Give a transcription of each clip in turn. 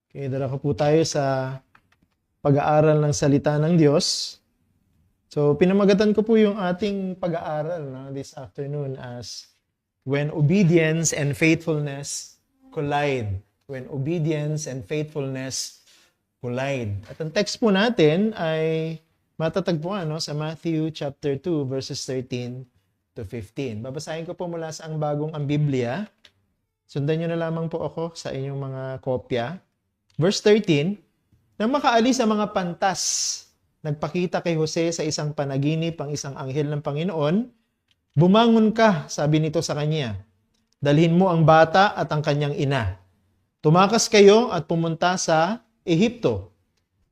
Okay, dala ko po tayo sa pag-aaral ng salita ng Diyos. So, pinamagatan ko po yung ating pag-aaral this afternoon as When Obedience and Faithfulness Collide. When Obedience and Faithfulness Collide. At ang text po natin ay matatagpuan sa Matthew chapter 2 verses 13 to 15. Babasahin ko po mula sa ang bagong ang Biblia. Sundan nyo na lamang po ako sa inyong mga kopya. Verse 13, nang makaalis ang mga pantas, nagpakita kay Jose sa isang panaginip ang isang anghel ng Panginoon, bumangon ka, sabi nito sa kanya, dalhin mo ang bata at ang kanyang ina. Tumakas kayo at pumunta sa Ehipto.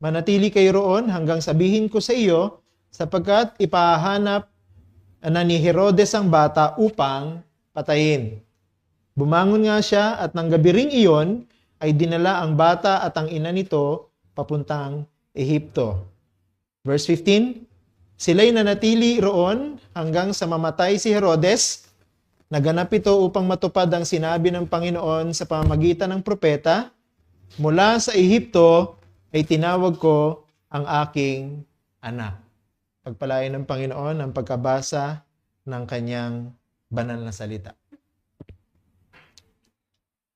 Manatili kayo roon hanggang sabihin ko sa iyo, sapagkat ipahanap na ni Herodes ang bata upang patayin. Bumangon nga siya at nang gabi ring iyon, ay dinala ang bata at ang ina nito papuntang Ehipto. Verse 15, sila'y nanatili roon hanggang sa mamatay si Herodes. Naganap ito upang matupad ang sinabi ng Panginoon sa pamamagitan ng propeta, mula sa Ehipto ay tinawag ko ang aking anak. Pagpalain ng Panginoon ang pagkabasa ng kanyang banal na salita.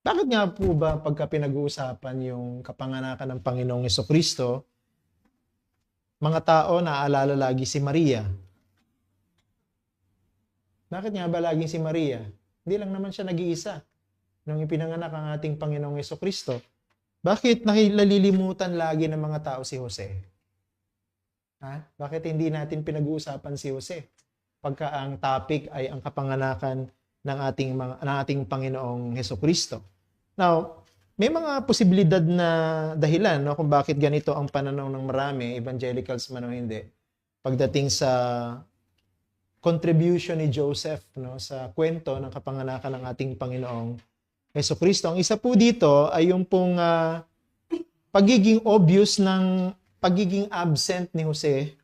Bakit nga po ba pagka pinag-uusapan yung kapanganakan ng Panginoong Hesukristo, mga tao naaalala lagi si Maria? Bakit nga ba laging si Maria? Hindi lang naman siya nag-iisa nung ipinanganak ang ating Panginoong Hesukristo. Bakit nalilimutan lagi ng mga tao si Jose? Bakit hindi natin pinag-uusapan si Jose pagka ang topic ay ang kapanganakan ng ating Panginoong Hesukristo? Now, may mga posibilidad na dahilan kung bakit ganito ang pananaw ng marami, evangelicals man o hindi, pagdating sa contribution ni Joseph sa kwento ng kapanganakan ng ating Panginoong Hesukristo. Ang isa po dito ay yung pong pagiging obvious ng pagiging absent ni Jose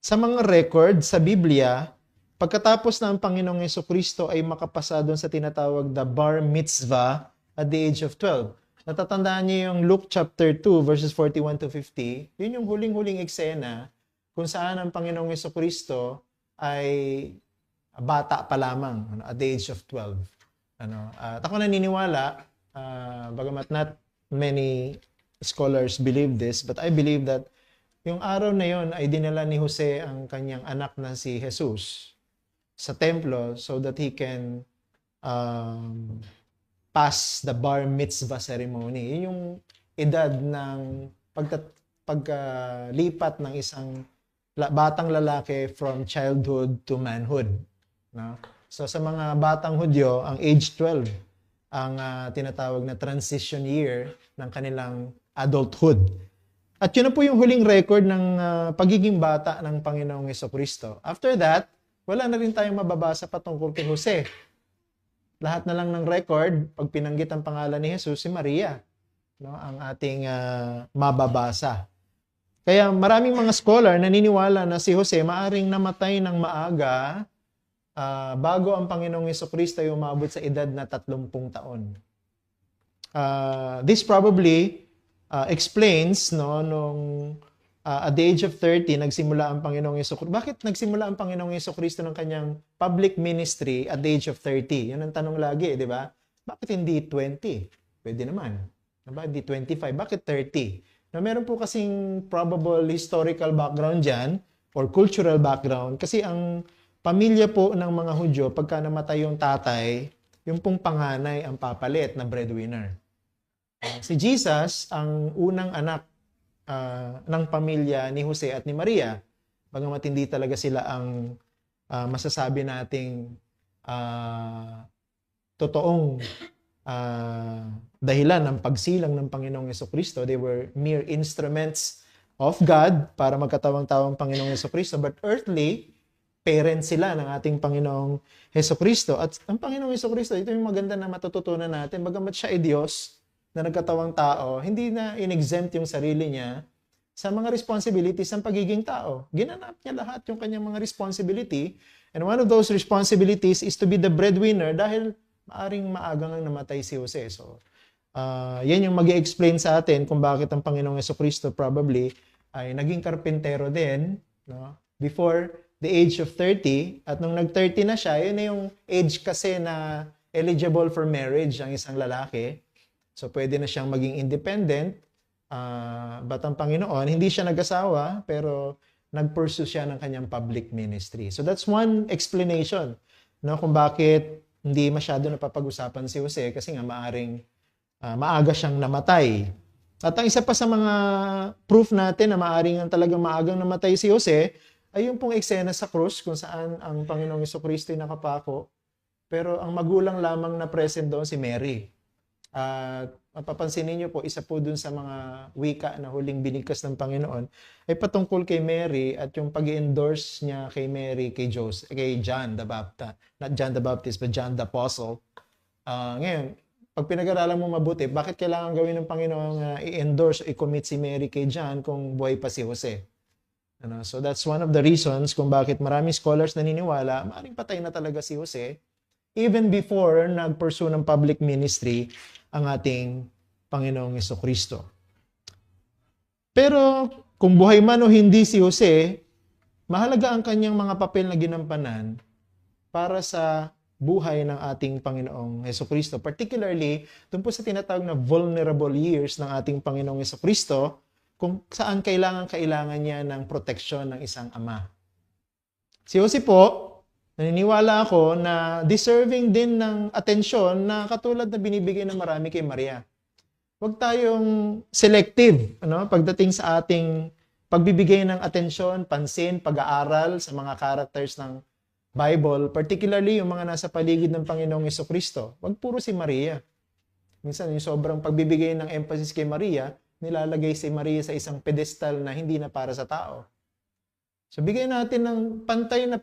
sa mga record sa Biblia. Pagkatapos na ang Panginoong Hesukristo ay makapasa doon sa tinatawag na bar mitzvah at the age of 12. Natatandaan niyo yung Luke chapter 2 verses 41 to 50. Yun yung huling-huling eksena kung saan ang Panginoong Hesukristo ay bata pa lamang at the age of 12. At ako naniniwala, bagamat not many scholars believe this, but I believe that yung araw na yon ay dinala ni Jose ang kanyang anak na si Jesus sa templo so that he can pass the bar mitzvah ceremony. Yun yung edad ng pagkalipat ng isang batang lalaki from childhood to manhood. So sa mga batang Hudyo, ang age 12 ang tinatawag na transition year ng kanilang adulthood. At yun na po yung huling record ng pagiging bata ng Panginoong Hesukristo. After that, wala na rin tayong mababasa patungkol kay Jose. Lahat na lang ng record, pag pinanggit ang pangalan ni Jesus, si Maria, ang ating mababasa. Kaya maraming mga scholar naniniwala na si Jose maaring namatay ng maaga bago ang Panginoong Hesukristo ay umabot sa edad na 30 taon. This probably explains nung at the age of 30, nagsimula ang Panginoong Hesukristo. Bakit nagsimula ang Panginoong Hesukristo ng kanyang public ministry at the age of 30? Yan ang tanong lagi, di ba? Bakit hindi 20? Pwede naman. Bakit hindi 25? Bakit 30? Meron po kasing probable historical background dyan or cultural background kasi ang pamilya po ng mga Hudyo, pagka namatay yung tatay, yung pong panganay ang papalit na breadwinner. Si Jesus, ang unang anak ng pamilya ni Jose at ni Maria, bagamat hindi talaga sila ang masasabi nating totoong dahilan ng pagsilang ng Panginoong Hesukristo. They were mere instruments of God para magkatawang-tawang Panginoong Hesukristo, but earthly parents sila ng ating Panginoong Hesukristo. At ang Panginoong Hesukristo, ito yung maganda na matututunan natin, bagamat siya ay Diyos na nagkatawang tao, hindi na in-exempt yung sarili niya sa mga responsibilities ng pagiging tao. Ginanap niya lahat yung kanyang mga responsibility. And one of those responsibilities is to be the breadwinner dahil maaring maagang namatay si Jose. So, Yan yung mag-i-explain sa atin kung bakit ang Panginoong Jesucristo probably ay naging karpintero din, no? Before the age of 30. At nung nag-30 na siya, yun na yung age kasi na eligible for marriage ang isang lalaki. So pwede na siyang maging independent. But ang Panginoon, hindi siya nag-asawa, pero nag-pursue siya ng kanyang public ministry. So that's one explanation, no, kung bakit hindi masyado napapag-usapan si Jose, kasi nga maaga siyang namatay. At ang isa pa sa mga proof natin na maaring talagang maagang namatay si Jose ay yung pong eksena sa krus kung saan ang Panginoong Jesucristo ay nakapako, pero ang magulang lamang na present doon si Mary. At mapapansin niyo po, isa po dun sa mga wika na huling binigkas ng Panginoon ay patungkol kay Mary at yung pag-endorse niya kay Mary, kay John the Baptist. Not John the Baptist, but John the Apostle. Ngayon, pag pinag-aralan mo mabuti, bakit kailangan gawin ng Panginoon i-endorse o i-commit si Mary kay John kung buhay pa si Jose? So that's one of the reasons kung bakit maraming scholars naniniwala, maaaring patay na talaga si Jose even before nag-pursue ng public ministry ang ating Panginoong Jesucristo. Pero kung buhay man o hindi si Jose, mahalaga ang kanyang mga papel na ginampanan para sa buhay ng ating Panginoong Jesucristo. Particularly, doon po sa tinatawag na vulnerable years ng ating Panginoong Jesucristo, kung saan kailangan niya ng proteksyon ng isang ama. Si Jose po, naniniwala ako na deserving din ng atensyon na katulad na binibigay ng marami kay Maria. Huwag tayong selective, pagdating sa ating pagbibigay ng atensyon, pansin, pag-aaral sa mga characters ng Bible, particularly yung mga nasa paligid ng Panginoong Jesucristo. Huwag puro si Maria. Minsan, yung sobrang pagbibigay ng emphasis kay Maria, nilalagay si Maria sa isang pedestal na hindi na para sa tao. So, bigyan natin ng pantay na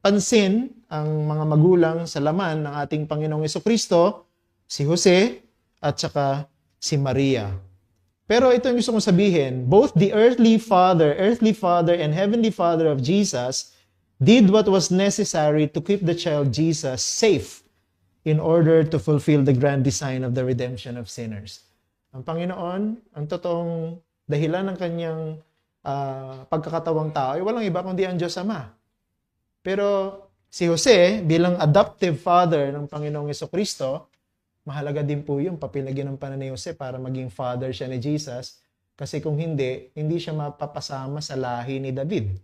pansin ang mga magulang sa laman ng ating Panginoong Jesucristo, si Jose at saka si Maria. Pero ito yung gusto kong sabihin, both the earthly father and heavenly father of Jesus did what was necessary to keep the child Jesus safe in order to fulfill the grand design of the redemption of sinners. Ang Panginoon, ang totoong dahilan ng kanyang pagkakatawang tao ay walang iba kundi ang Diyos Ama. Pero si Jose, bilang adoptive father ng Panginoong Jesucristo, mahalaga din po yung papel na ginampanan ni Jose para maging father siya ni Jesus. Kasi kung hindi siya mapapasama sa lahi ni David.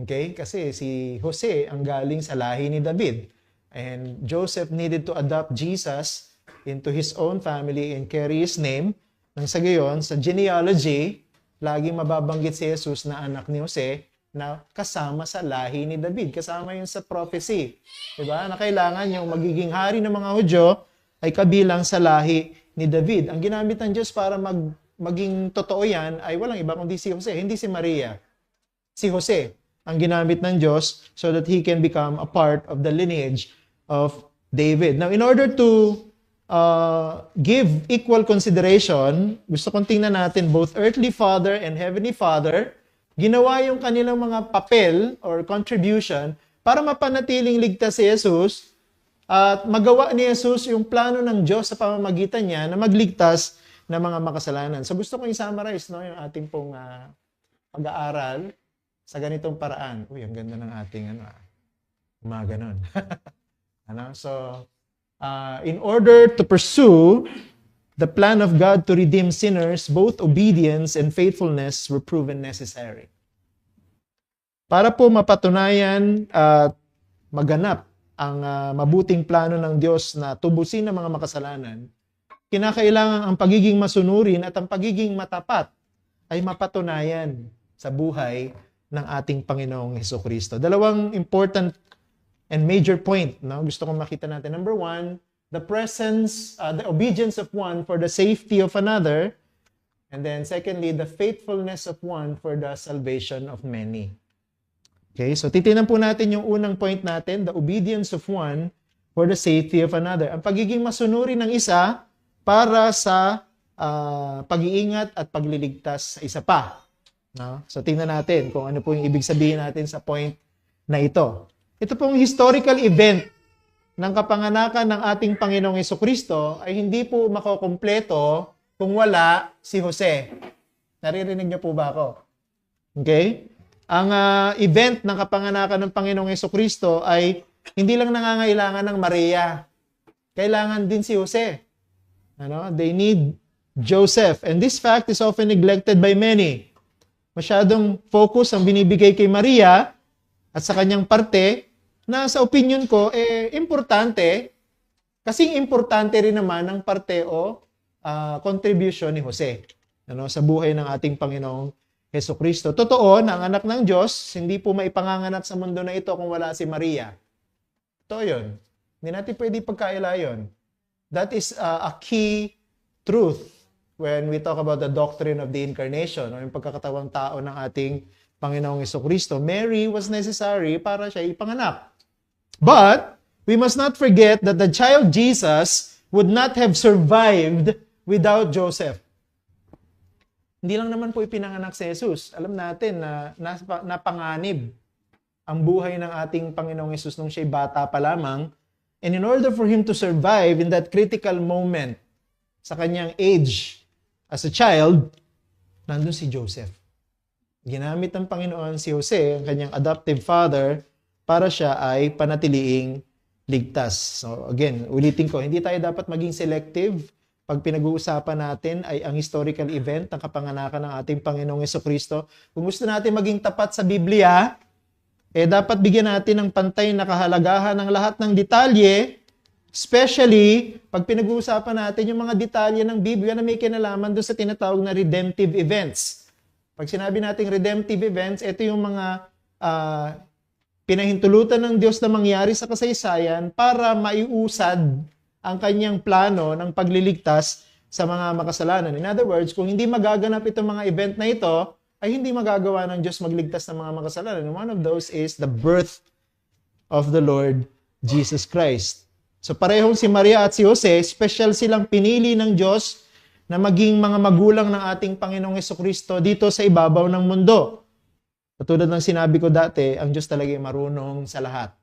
Okay? Kasi si Jose ang galing sa lahi ni David. And Joseph needed to adopt Jesus into his own family and carry his name. Nang sa gayon, sa genealogy, laging mababanggit si Jesus na anak ni Jose, na kasama sa lahi ni David. Kasama yun sa prophecy. Diba? Na kailangan yung magiging hari ng mga Hudyo ay kabilang sa lahi ni David. Ang ginamit ng Diyos para maging totoo yan ay walang iba kundi si Jose, hindi si Maria. Si Jose ang ginamit ng Diyos so that he can become a part of the lineage of David. Now, in order to give equal consideration, gusto kong tingnan natin both earthly father and heavenly father. Ginawa yung kanilang mga papel or contribution para mapanatiling ligtas si Jesus at magawa ni Jesus yung plano ng Diyos sa pamamagitan niya na magligtas ng mga makasalanan. So gusto kong i-summarize yung ating pong pag-aaral sa ganitong paraan. Uy, ang ganda ng ating umaga nun. So, in order to pursue the plan of God to redeem sinners, both obedience and faithfulness were proven necessary. Para po mapatunayan at maganap ang mabuting plano ng Diyos na tubusin ang mga makasalanan, kinakailangan ang pagiging masunurin at ang pagiging matapat ay mapatunayan sa buhay ng ating Panginoong Hesukristo. Dalawang important and major point, gusto kong makita natin. Number one, the presence, the obedience of one for the safety of another. And then secondly, the faithfulness of one for the salvation of many. Okay, so titingnan po natin yung unang point natin, the obedience of one for the safety of another. Ang pagiging masunuri ng isa para sa pag-iingat at pagliligtas sa isa pa. So tingnan natin kung ano po yung ibig sabihin natin sa point na ito. Ito pong historical event ng kapanganakan ng ating Panginoong Jesucristo ay hindi po makokompleto kung wala si Jose. Naririnig niyo po ba ako? Okay? Ang event ng kapanganakan ng Panginoong Jesucristo ay hindi lang nangangailangan ng Maria. Kailangan din si Jose. They need Joseph. And this fact is often neglected by many. Masyadong focus ang binibigay kay Maria at sa kanyang parte na sa opinion ko, importante, kasing importante rin naman ang parte o contribution ni Jose sa buhay ng ating Panginoong Jesucristo. Totoo na ang anak ng Diyos, hindi po maipanganganak sa mundo na ito kung wala si Maria. Totoo yun. Hindi natin pwede pagkaila yun. That is a key truth when we talk about the doctrine of the incarnation o yung pagkakatawang tao ng ating Panginoong Jesucristo. Mary was necessary para siya ipanganak. But we must not forget that the child Jesus would not have survived without Joseph. Hindi lang naman po ipinanganak si Jesus. Alam natin na napanganib ang buhay ng ating Panginoong Jesus nung siya'y bata pa lamang. And in order for him to survive in that critical moment sa kanyang age as a child, nandun si Joseph. Ginamit ng Panginoon si Jose, ang kanyang adoptive father, para siya ay panatiliing ligtas. So again, ulitin ko, hindi tayo dapat maging selective pag pinag-uusapan natin ay ang historical event ng kapanganakan ng ating Panginoong Jesucristo. Kung gusto natin maging tapat sa Biblia, dapat bigyan natin ng pantay na kahalagahan ng lahat ng detalye, especially pag pinag-uusapan natin yung mga detalye ng Biblia na may kinalaman doon sa tinatawag na redemptive events. Pag sinabi nating redemptive events, ito yung mga pinahintulutan ng Diyos na mangyari sa kasaysayan para maiusad ang kanyang plano ng pagliligtas sa mga makasalanan. In other words, kung hindi magaganap itong mga event na ito, ay hindi magagawa ng Diyos magligtas ng mga makasalanan. And one of those is the birth of the Lord Jesus Christ. So parehong si Maria at si Jose, special silang pinili ng Diyos na maging mga magulang ng ating Panginoong Jesucristo dito sa ibabaw ng mundo. Katulad ng sinabi ko dati, ang Diyos talaga ay marunong sa lahat.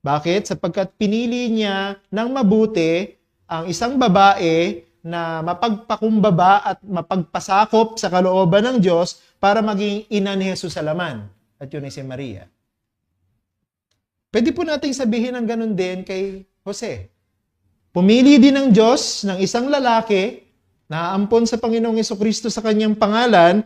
Bakit? Sapagkat pinili niya ng mabuti ang isang babae na mapagpakumbaba at mapagpasakop sa kalooban ng Diyos para maging ina ni Jesus sa laman. At yun ay si Maria. Pwede po nating sabihin ng ganun din kay Jose. Pumili din ng Diyos ng isang lalaki na aampon sa Panginoong Jesucristo sa kanyang pangalan,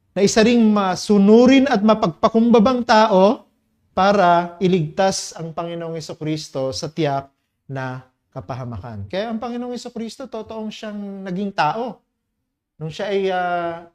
na isa ring masunurin at mapagpakumbabang tao para iligtas ang Panginoong Jesucristo sa tiyak na kapahamakan. Kaya ang Panginoong Jesucristo, totoong siyang naging tao. Nung siya ay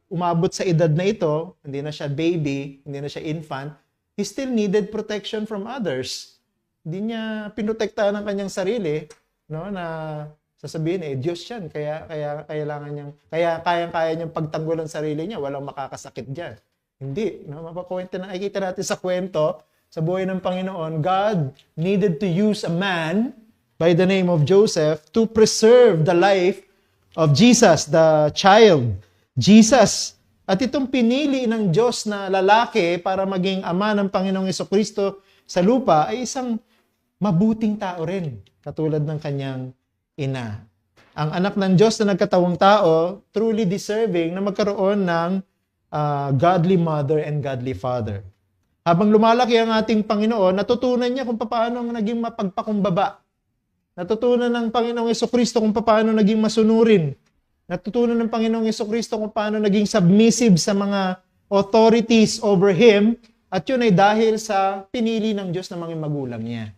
umabot sa edad na ito, hindi na siya baby, hindi na siya infant, he still needed protection from others. Hindi niya pinotektahan ang kanyang sarili, na sasabihin, Diyos yan, kaya kailangan niyang, kayang-kaya niyang pagtanggol ang sarili niya, walang makakasakit diyan. Hindi, mapakwento na nakikita natin sa kwento, sa buhay ng Panginoon, God needed to use a man by the name of Joseph to preserve the life of Jesus, the child, Jesus. At itong pinili ng Diyos na lalaki para maging ama ng Panginoong Jesucristo sa lupa ay isang mabuting tao rin, katulad ng kanyang ina. Ang anak ng Diyos na nagkatawang tao, truly deserving na magkaroon ng godly mother and godly father. Habang lumalaki ang ating Panginoon, natutunan niya kung paano naging mapagpakumbaba. Natutunan ng Panginoong Jesucristo kung paano naging masunurin. Natutunan ng Panginoong Jesucristo kung paano naging submissive sa mga authorities over him, at yun ay dahil sa pinili ng Diyos na mga magulang niya.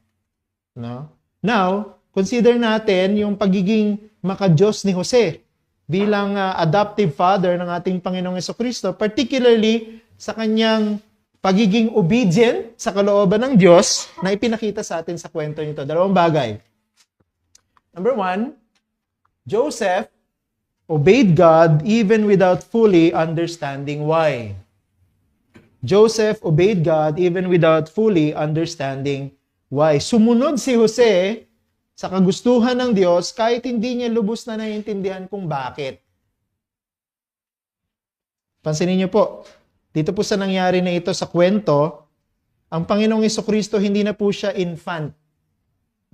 No? Now, consider natin yung pagiging maka-Diyos ni Jose bilang adoptive father ng ating Panginoong Jesucristo, particularly sa kanyang pagiging obedient sa kalooban ng Diyos na ipinakita sa atin sa kwento nito. Dalawang bagay. Number one, Joseph obeyed God even without fully understanding why. Joseph obeyed God even without fully understanding why. Sumunod si Jose sa kagustuhan ng Diyos kahit hindi niya lubos na naiintindihan kung bakit. Pansinin niyo po, dito po sa nangyari na ito sa kwento, ang Panginoong Jesucristo hindi na po siya infant.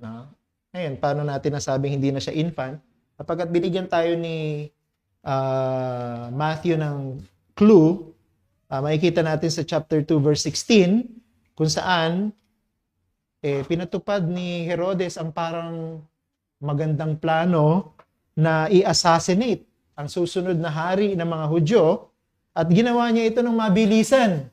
No? Ngayon, paano natin nasabing hindi na siya infant? Kapag binigyan tayo ni Matthew ng clue, makikita natin sa chapter 2 verse 16 kung saan pinatupad ni Herodes ang parang magandang plano na i-assassinate ang susunod na hari ng mga Hudyo at ginawa niya ito ng mabilisan,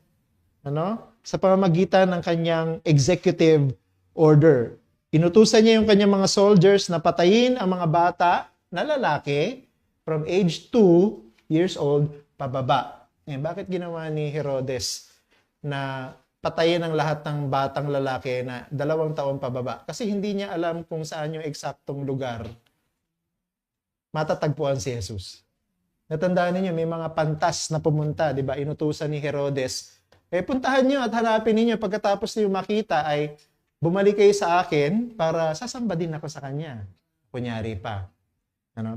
sa pamamagitan ng kanyang executive order. Inutusan niya yung kanyang mga soldiers na patayin ang mga bata na lalaki from age 2 years old pababa. Bakit ginawa ni Herodes na patayin ang lahat ng batang lalaki na 2 taon pababa? Kasi hindi niya alam kung saan yung eksaktong lugar matatagpuan si Jesus. Natandaan niyo may mga pantas na pumunta, di ba? Inutusan ni Herodes, puntahan niyo at hanapin niyo pagkatapos niyo makita ay bumalik kayo sa akin para sasamba din ako sa kanya. Kunyari pa.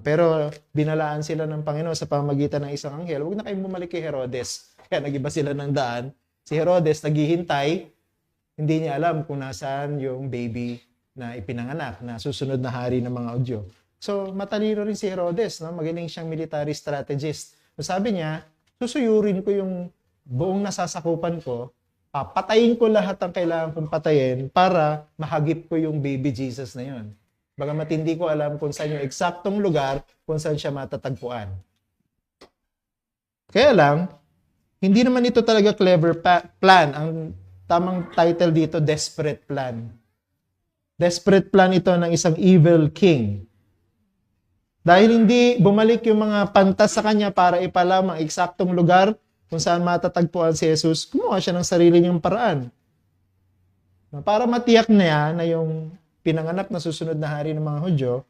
Pero binalaan sila ng Panginoon sa pamamagitan ng isang anghel, huwag na kayong bumalik kay Herodes. Kaya nag-iba sila ng daan. Si Herodes naghihintay, hindi niya alam kung nasaan yung baby na ipinanganak na susunod na hari ng mga Hudyo. So, matalino rin si Herodes, magaling siyang military strategist. So, sabi niya, susuyurin ko yung buong nasasakupan ko, papatayin ko lahat ang kailangan kong patayin para mahagip ko yung baby Jesus na yun. Bagamat hindi ko alam kung saan yung eksaktong lugar kung saan siya matatagpuan. Kaya lang, hindi naman ito talaga clever plan. Ang tamang title dito, desperate plan. Desperate plan ito ng isang evil king. Dahil hindi bumalik yung mga pantas sa kanya para ipalam ang eksaktong lugar kung saan matatagpuan si Jesus, gumawa siya ng sarili niyang paraan. Para matiyak niya na yung pinanganak na susunod na hari ng mga Hudyo,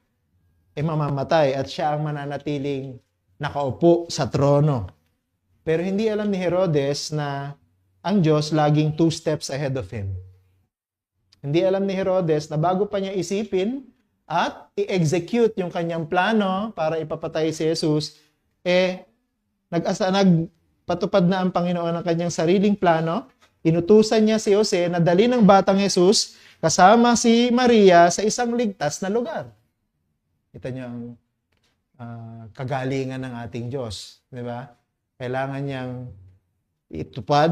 mamamatay at siya ang mananatiling nakaupo sa trono. Pero hindi alam ni Herodes na ang Diyos laging 2 steps ahead of him. Hindi alam ni Herodes na bago pa niya isipin at i-execute yung kanyang plano para ipapatay si Jesus, nagpatupad na ang Panginoon ng kanyang sariling plano. Inutusan niya si Jose na dali ng batang Jesus kasama si Maria sa isang ligtas na lugar. Kita niyo ang kagalingan ng ating Diyos. Di ba? Kailangan niyang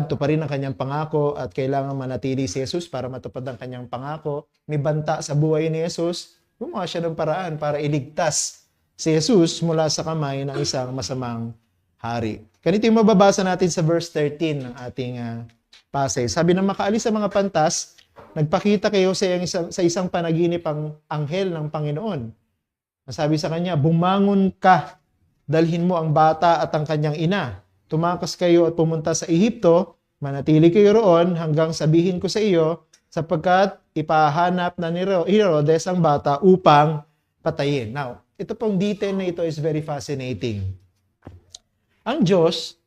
tuparin ang kanyang pangako at kailangan manatili si Jesus para matupad ang kanyang pangako. May banta sa buhay ni Jesus. Gumawa siya ng paraan para iligtas si Jesus mula sa kamay ng isang masamang hari. Ganito yung mababasa natin sa verse 13 ng ating passage. Sabi na makaalis sa mga pantas, nagpakita kayo sa isang panaginip ang anghel ng Panginoon. Sabi sa kanya, bumangon ka, dalhin mo ang bata at ang kanyang ina. Tumakas kayo at pumunta sa Ehipto, manatili kayo roon hanggang sabihin ko sa iyo, sapagkat ipahanap na ni Herodes ang bata upang patayin. Now, ito pong detail na ito is very fascinating. Ang Diyos,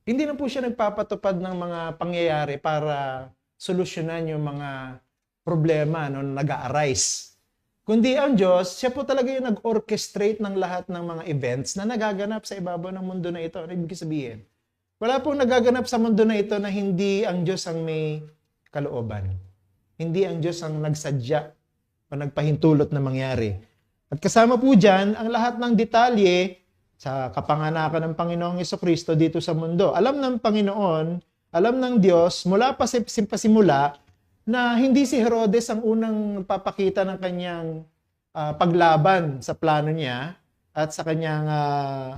hindi na po siya nagpapatupad ng mga pangyayari para solusyonan yung mga problema na nag-a-arise. Kundi ang Diyos, siya po talaga yung nag-orchestrate ng lahat ng mga events na nagaganap sa ibabaw ng mundo na ito. Ano ibig sabihin? Wala pong nagaganap sa mundo na ito na hindi ang Diyos ang may kalooban. Hindi ang Diyos ang nagsadya o nagpahintulot na mangyari. At kasama po dyan ang lahat ng detalye sa kapanganakan ng Panginoong Jesucristo dito sa mundo. Alam ng Panginoon, alam ng Diyos, mula pa simula, na hindi si Herodes ang unang papakita ng kanyang paglaban sa plano niya at sa kanyang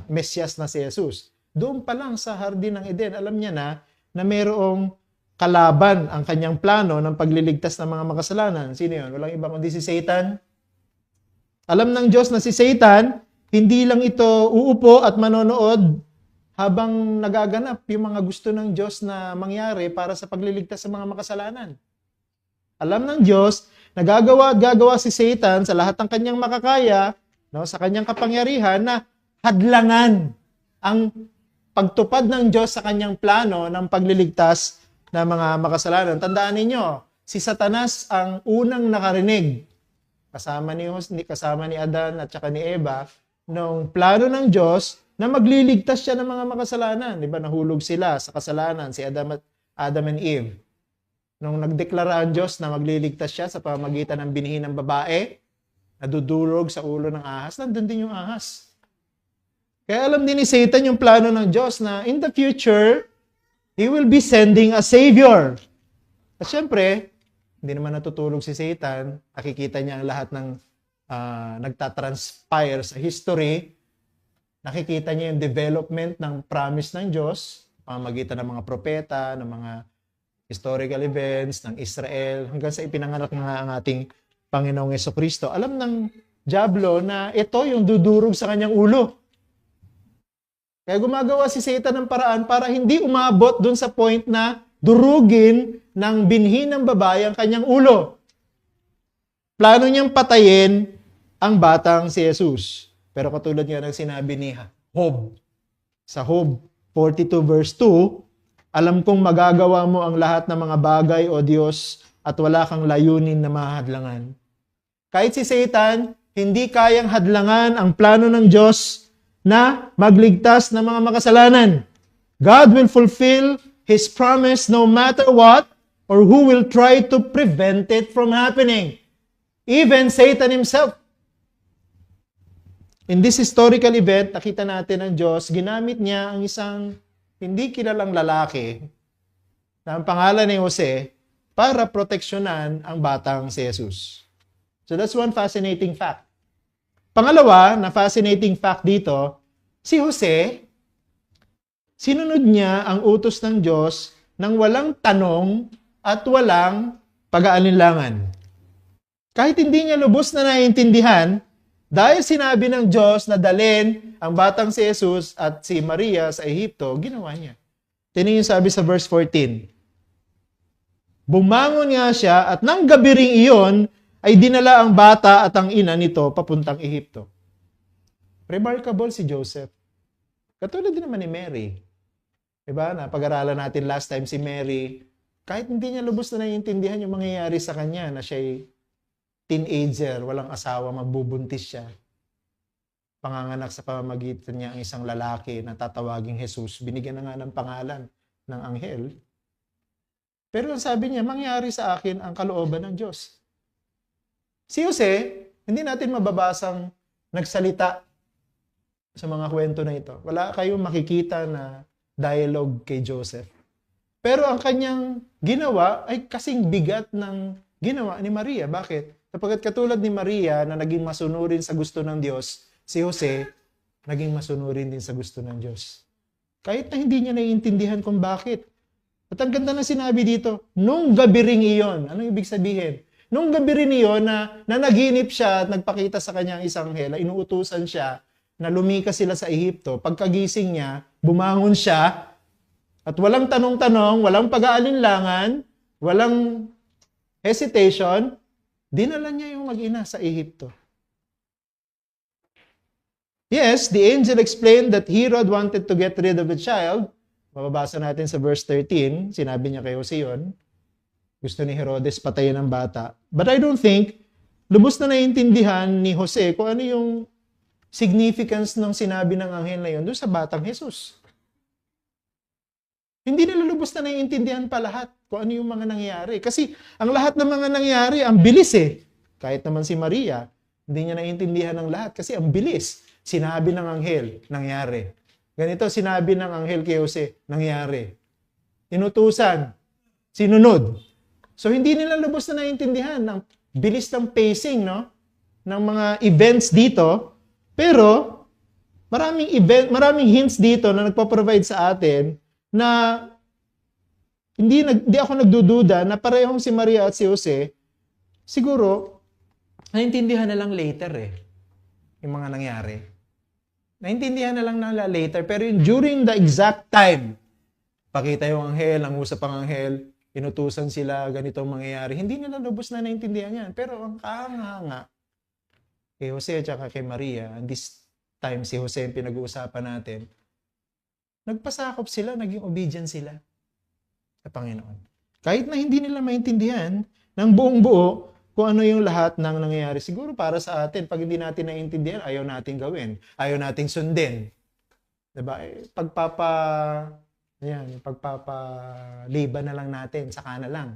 Mesyas na si Jesus. Doon pa lang sa Hardin ng Eden, alam niya na mayroong kalaban ang kanyang plano ng pagliligtas ng mga makasalanan. Sino yun? Walang iba kundi si Satan. Alam ng Diyos na si Satan, hindi lang ito uupo at manonood habang nagaganap yung mga gusto ng Diyos na mangyari para sa pagliligtas sa mga makasalanan. Alam ng Diyos, gagawa si Satan sa lahat ng kanyang makakaya, sa kanyang kapangyarihan na hadlangan ang pagtupad ng Diyos sa kanyang plano ng pagliligtas ng mga makasalanan. Tandaan ninyo, si Satanas ang unang nakarinig kasama ni Adan at saka ni Eva ng plano ng Diyos na magliligtas siya ng mga makasalanan. Di ba? Nahulog sila sa kasalanan, si Adam and Eve. Nung nagdeklara ang Diyos na magliligtas siya sa pamamagitan ng binhi ng babae, nadudurog sa ulo ng ahas, nandun din yung ahas. Kaya alam din ni Satan yung plano ng Diyos na in the future, He will be sending a Savior. At syempre, hindi naman natutulog si Satan. Nakikita niya ang lahat ng nagtatranspire sa history. Nakikita niya yung development ng promise ng Diyos, pamamagitan ng mga propeta, ng mga historical events, ng Israel, hanggang sa ipinanganak nga ang ating Panginoong Jesucristo. Alam ng Diablo na ito yung dudurog sa kanyang ulo. Kaya gumagawa si Satan ng paraan para hindi umabot dun sa point na durugin ng binhi ng babae ang kanyang ulo. Plano niyang patayin ang batang si Jesus. Pero katulad nga ng sinabi ni Job, sa Job 42 verse 2, alam kong magagawa mo ang lahat ng mga bagay, O Diyos, at wala kang layunin na mahadlangan. Kahit si Satan, hindi kayang hadlangan ang plano ng Diyos na magligtas ng mga makasalanan. God will fulfill His promise no matter what or who will try to prevent it from happening. Even Satan himself. In this historical event, nakita natin ang Diyos, ginamit niya ang isang hindi kilalang lalaki na ang pangalan ni Jose para proteksyonan ang batang si Jesus. So that's one fascinating fact. Pangalawa na fascinating fact dito, si Jose, sinunod niya ang utos ng Diyos nang walang tanong at walang pag-aalinlangan. Kahit hindi niya lubos na naiintindihan, dahil sinabi ng Diyos na dalhin ang batang si Jesus at si Maria sa Ehipto, ginawa niya. Tingnan yung sabi sa verse 14. Bumangon nga siya at nang gabi ring iyon ay dinala ang bata at ang ina nito papuntang Ehipto. Remarkable si Joseph. Katulad din naman ni Mary. Diba? Napag-aralan natin last time si Mary, kahit hindi niya lubos na naiintindihan yung mangyayari sa kanya na siya'y teenager, walang asawa, magbubuntis siya. Panganganak sa pamamagitan niya ang isang lalaki na tatawaging Jesus. Binigyan na nga ng pangalan ng anghel. Pero ang sabi niya, mangyari sa akin ang kalooban ng Diyos. Si Jose, hindi natin mababasang nagsalita sa mga kwento na ito. Wala kayong makikita na dialogue kay Joseph. Pero ang kanyang ginawa ay kasing bigat ng ginawa ni Maria. Bakit? Sapagkat katulad ni Maria na naging masunurin sa gusto ng Diyos, si Jose naging masunurin din sa gusto ng Diyos. Kahit na hindi niya naiintindihan kung bakit. At ang ganda na sinabi dito, nung gabi ring iyon. Anong ibig sabihin? Nung gabi rin iyon na naginip siya at nagpakita sa kanyang isang anghel, inuutusan siya na lumikas sila sa Ehipto. Pagkagising niya, bumangon siya at walang tanong-tanong, walang pag-aalinlangan, walang hesitation, dinala niya yung mag-ina sa Ehipto. Yes, the angel explained that Herod wanted to get rid of the child. Mababasa natin sa verse 13, sinabi niya kay Jose yun. Gusto ni Herodes patayin ang bata. But I don't think, lubos na naiintindihan ni Jose kung ano yung significance ng sinabi ng anghel na yun doon sa batang Jesus. Hindi nila lubos na naiintindihan pa lahat kung ano yung mga nangyayari. Kasi ang lahat ng mga nangyayari, ang bilis eh. Kahit naman si Maria, hindi niya naiintindihan ng lahat kasi ang bilis. Sinabi ng anghel, nangyari. Ganito sinabi ng anghel kay Jose, nangyari. Inutusan, sinunod. So hindi nila lubos na naiintindihan ng bilis ng pacing, no? Ng mga events dito. Pero maraming hints dito na nagpo-provide sa atin na hindi ako nagdududa na parehong si Maria at si Jose, siguro, naintindihan na lang later yung mga nangyari. Naintindihan na lang nila later, pero during the exact time, pakita yung anghel, ang usap ang anghel, inutusan sila, ganito ang mangyayari. Hindi nila lubos na naintindihan yan. Pero ang kahanga kay Jose at saka kay Maria, and this time si Jose yung pinag-uusapan natin, nagpasakop sila, naging obedient sila sa Panginoon. Kahit na hindi nila maintindihan ng buong buo kung ano yung lahat ng nangyayari. Siguro para sa atin, pag hindi natin naiintindihan, ayaw natin gawin. Ayaw nating sundin. Diba? Pagpapaliban na lang natin, saka na lang.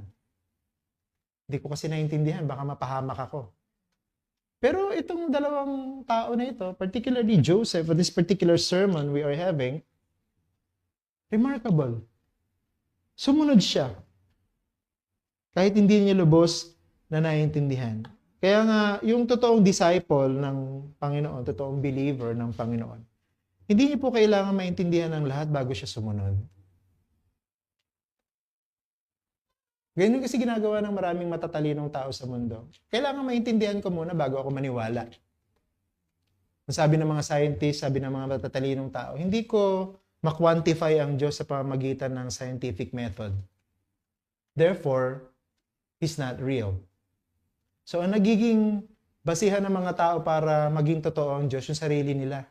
Hindi ko kasi naintindihan, baka mapahamak ako. Pero itong dalawang tao na ito, particularly Joseph, for this particular sermon we are having, remarkable. Sumunod siya. Kahit hindi niya lubos na naiintindihan. Kaya nga, yung totoong disciple ng Panginoon, totoong believer ng Panginoon, hindi niya po kailangan maintindihan ng lahat bago siya sumunod. Ganyan kasi ginagawa ng maraming matatalinong tao sa mundo. Kailangan maintindihan ko muna bago ako maniwala. Ang sabi ng mga scientists, sabi ng mga matatalinong tao, hindi ko ma-quantify ang Diyos sa pamamagitan ng scientific method. Therefore, He's not real. So, ang nagiging basihan ng mga tao para maging totoo ang Diyos, yung sarili nila.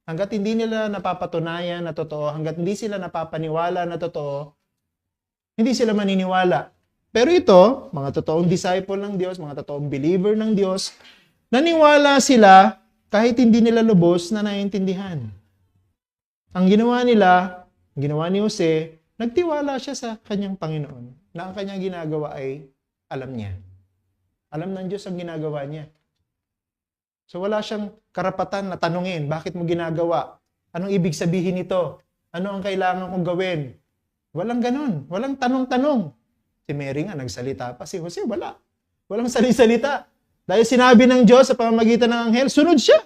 Hanggat hindi nila napapatunayan na totoo, hanggat hindi sila napapaniwala na totoo, hindi sila maniniwala. Pero ito, mga totoong disciple ng Diyos, mga totoong believer ng Diyos, naniwala sila kahit hindi nila lubos na naiintindihan. Ang ginawa nila, ang ginawa ni Jose, nagtiwala siya sa kanyang Panginoon na ang kanyang ginagawa ay alam niya. Alam ng Diyos ang ginagawa niya. So wala siyang karapatan na tanungin, bakit mo ginagawa? Anong ibig sabihin nito? Ano ang kailangan kong gawin? Walang ganon. Walang tanong-tanong. Si Mary nga nagsalita pa. Si Jose wala. Walang salita. Dahil sinabi ng Diyos sa pamamagitan ng anghel, sunod siya.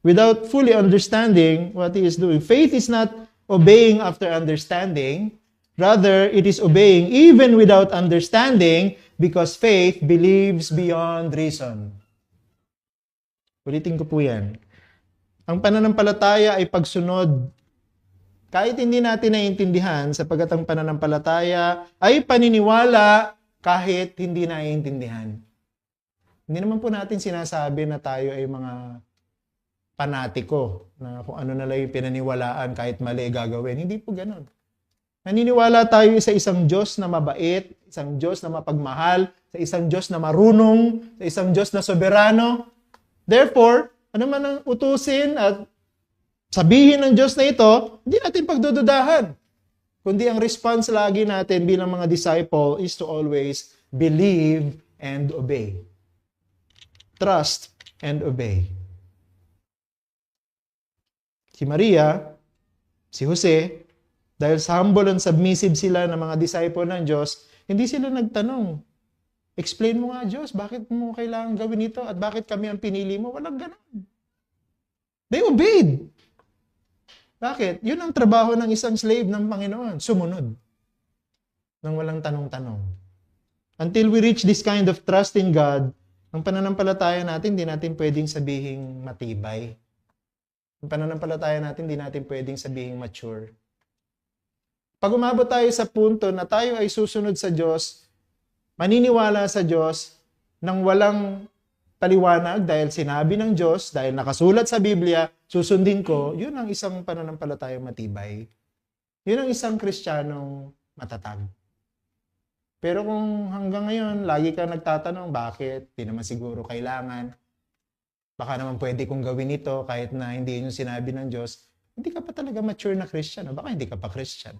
Without fully understanding what he is doing. Faith is not obeying after understanding. Rather, it is obeying even without understanding because faith believes beyond reason. Ulitin ko po yan. Ang pananampalataya ay pagsunod. Kahit hindi natin naiintindihan, sapagkat ang pananampalataya ay paniniwala kahit hindi naiintindihan. Hindi naman po natin sinasabi na tayo ay mga panatiko, na kung ano na lang yung pinaniwalaan kahit mali gagawin. Hindi po ganun. Naniniwala tayo sa isang Diyos na mabait, isang Diyos na mapagmahal, sa isang Diyos na marunong, sa isang Diyos na soberano. Therefore, ano man ang utusin at sabihin ng Diyos na ito, hindi natin pagdududahan. Kundi ang response lagi natin bilang mga disciple is to always believe and obey. Trust and obey. Si Maria, si Jose, dahil sa humble and submissive sila ng mga disciple ng Diyos, hindi sila nagtanong, explain mo nga Diyos, bakit mo kailangan gawin ito at bakit kami ang pinili mo? Walang ganun. They obeyed. Bakit? Yun ang trabaho ng isang slave ng Panginoon. Sumunod. Nang walang tanong-tanong. Until we reach this kind of trust in God, ang pananampalataya natin, hindi natin pwedeng sabihing matibay. Ang pananampalataya natin, hindi natin pwedeng sabihing mature. Pag umabot tayo sa punto na tayo ay susunod sa Diyos, maniniwala sa Diyos, nang walang paliwanag dahil sinabi ng Diyos, dahil nakasulat sa Biblia, susundin ko, yun ang isang pananampalatayang matibay. Yun ang isang Kristiyanong matatag. Pero kung hanggang ngayon, lagi ka nagtatanong, bakit? Di naman siguro kailangan. Baka naman pwede kong gawin ito kahit na hindi yun yung sinabi ng Diyos. Hindi ka pa talaga mature na Christian. O baka hindi ka pa Christian.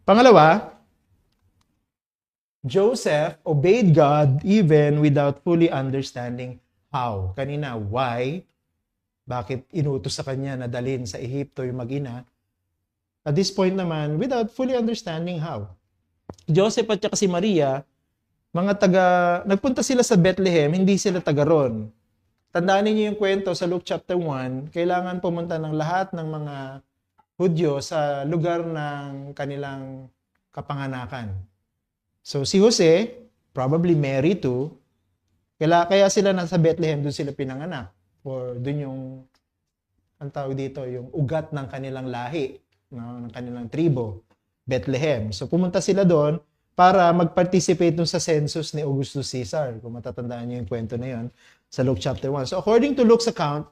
Pangalawa, Joseph obeyed God even without fully understanding how. Kanina, why? Bakit inutos sa kanya na dalhin sa Ehipto yung mag-ina? At this point naman, without fully understanding how. Joseph at saka si Maria, nagpunta sila sa Bethlehem, hindi sila taga ron. Tandaan niyo yung kwento sa Luke chapter 1, kailangan pumunta ng lahat ng mga Hudyo sa lugar ng kanilang kapanganakan. So si Jose, probably Mary too, kaya sila nasa Bethlehem, doon sila pinanganak. Or doon yung, ang tawag dito, yung ugat ng kanilang lahi, ng kanilang tribo, Bethlehem. So pumunta sila doon para mag-participate dun sa census ni Augustus Caesar. Kung matatandaan niyo yung kwento na yun sa Luke chapter 1. So according to Luke's account,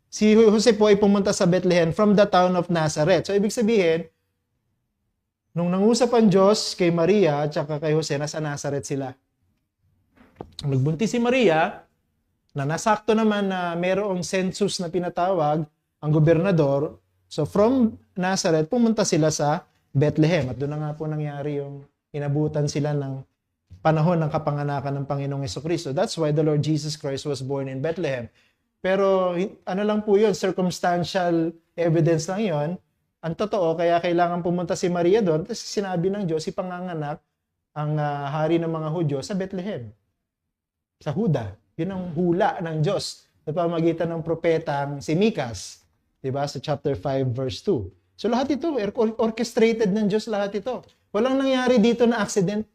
si Jose po ay pumunta sa Bethlehem from the town of Nazareth. So ibig sabihin, nung nangusap ang Diyos kay Maria at saka kay Jose, nasa Nazareth sila. Nagbuntis si Maria, na nasakto naman na mayroong census na pinatawag ang gobernador. So from Nazareth, pumunta sila sa Bethlehem. At doon na nga po nangyari yung inabutan sila ng panahon ng kapanganakan ng Panginoong Hesukristo. That's why the Lord Jesus Christ was born in Bethlehem. Pero ano lang po yun, circumstantial evidence lang yun. Ang totoo, kaya kailangan pumunta si Maria doon, kasi sinabi ng Diyos, ipanganganak ang hari ng mga Hudyo sa Bethlehem, sa Huda. Yun ang hula ng Diyos sa pamamagitan ng propetang si Mikas, diba? Sa chapter 5, verse 2. So lahat ito, orchestrated ng Diyos lahat ito. Walang nangyari dito na accident.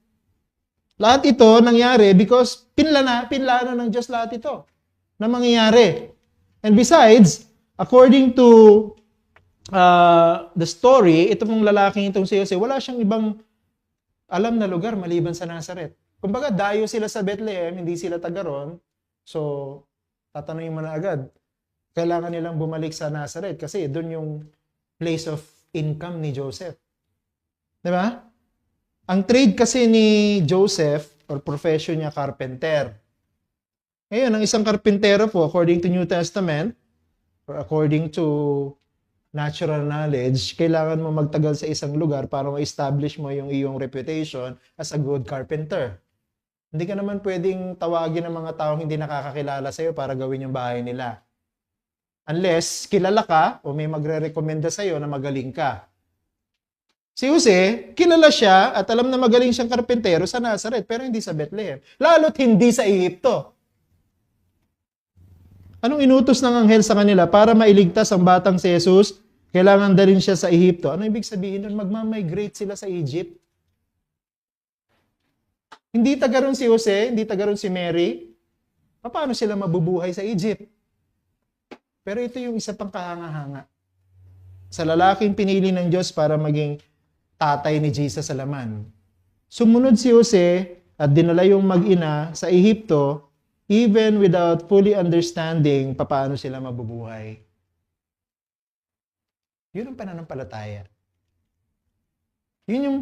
Lahat ito nangyari because pinlano ng Diyos lahat ito na mangyayari. And besides, according to the story, ito pong lalaking itong si Jose, wala siyang ibang alam na lugar maliban sa Nazareth. Kumbaga, dayo sila sa Bethlehem, hindi sila taga ron. So, tatanungin mo na agad, kailangan nilang bumalik sa Nazareth kasi doon yung place of income ni Joseph. Diba? Ang trade kasi ni Joseph, or profession niya, carpenter. Ngayon, ang isang karpentero po, according to New Testament, or according to natural knowledge, kailangan mo magtagal sa isang lugar para ma-establish mo yung iyong reputation as a good carpenter. Hindi ka naman pwedeng tawagin ng mga taong hindi nakakakilala sa'yo para gawin yung bahay nila. Unless kilala ka o may magre-recommenda sa'yo na magaling ka. Si Jose, kilala siya at alam na magaling siyang karpentero sa Nazareth pero hindi sa Bethlehem. Lalo't hindi sa Ehipto. Anong inutos ng anghel sa kanila? Para mailigtas ang batang si Jesus, kailangan dalhin siya sa Ehipto. Ano ibig sabihin nun? Magmamigrate sila sa Egypt. Hindi taga ron si Jose, hindi taga ron si Mary. Paano sila mabubuhay sa Egypt? Pero ito yung isa pang kahanga-hanga. Sa lalaking pinili ng Diyos para maging tatay ni Jesus sa laman. Sumunod si Jose at dinala yung mag-ina sa Ehipto even without fully understanding paano sila mabubuhay. Yun ang pananampalataya. Yun yung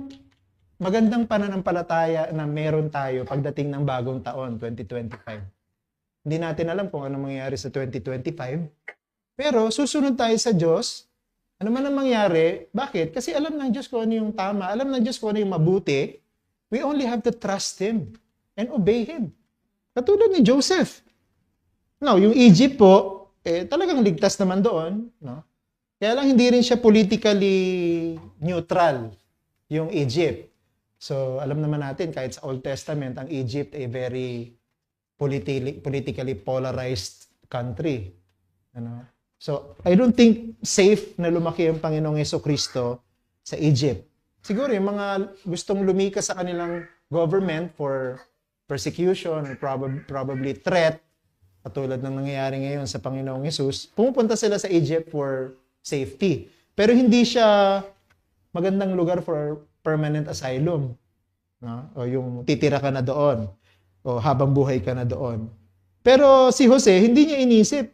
magandang pananampalataya na meron tayo pagdating ng bagong taon, 2025. Hindi natin alam kung ano mangyayari sa 2025, pero susunod tayo sa Diyos. Ano man ang mangyari, bakit? Kasi alam ng Diyos kung ano yung tama, alam ng Diyos kung ano yung mabuti. We only have to trust Him and obey Him. Katulad ni Joseph. Now, yung Egypt po, talagang ligtas naman doon. No? Kaya lang hindi rin siya politically neutral, yung Egypt. So, alam naman natin, kahit sa Old Testament, ang Egypt ay very politically polarized country. Ano? So, I don't think safe na lumaki ang Panginoong Hesukristo sa Egypt. Siguro yung mga gustong lumikas sa kanilang government for persecution or probably threat, katulad ng nangyayari ngayon sa Panginoong Hesus, pumupunta sila sa Egypt for safety. Pero hindi siya magandang lugar for permanent asylum. No? O yung titira ka na doon. O habang buhay ka na doon. Pero si Jose, hindi niya inisip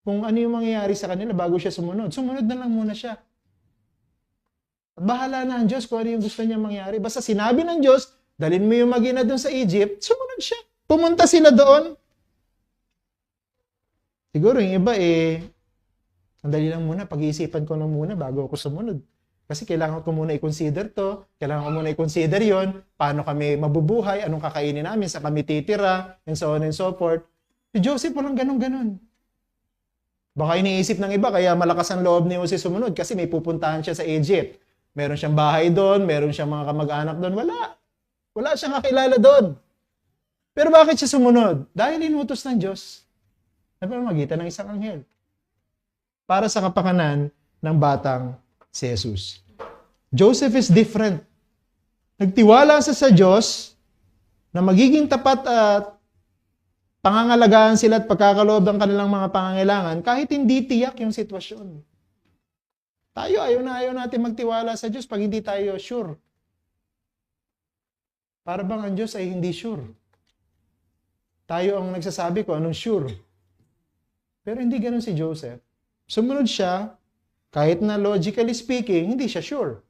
kung ano yung mangyayari sa kanila bago siya sumunod. Sumunod na lang muna siya. At bahala na ang Diyos kung ano yung gusto niya mangyari. Basta sinabi ng Diyos, dalhin mo yung mag-ina doon sa Egypt, sumunod siya. Pumunta sila doon. Siguro yung iba sandali lang muna, pag-iisipan ko na muna bago ako sumunod. Kasi kailangan ko muna i-consider to, kailangan ko muna i-consider yon, paano kami mabubuhay, anong kakainin namin, sa kami titira, and so on and so forth. Si Joseph walang ganun-ganun. Baka iniisip ng iba, kaya malakas ang loob ni Jose sumunod kasi may pupuntahan siya sa Egypt. Meron siyang bahay doon, meron siyang mga kamag-anak doon. Wala. Wala siyang kakilala doon. Pero bakit siya sumunod? Dahil inutos ng Diyos na pamamagitan ng isang anghel para sa kapakanan ng batang si Jesus. Joseph is different. Nagtiwala siya sa Diyos na magiging tapat at pangangalagaan sila at pagkakaloob ng kanilang mga pangangailangan kahit hindi tiyak yung sitwasyon. Tayo, ayaw natin magtiwala sa Diyos pag hindi tayo sure. Para bang ang Diyos ay hindi sure. Tayo ang nagsasabi ko anong sure. Pero hindi ganun si Joseph. Sumunod siya, kahit na logically speaking, hindi siya sure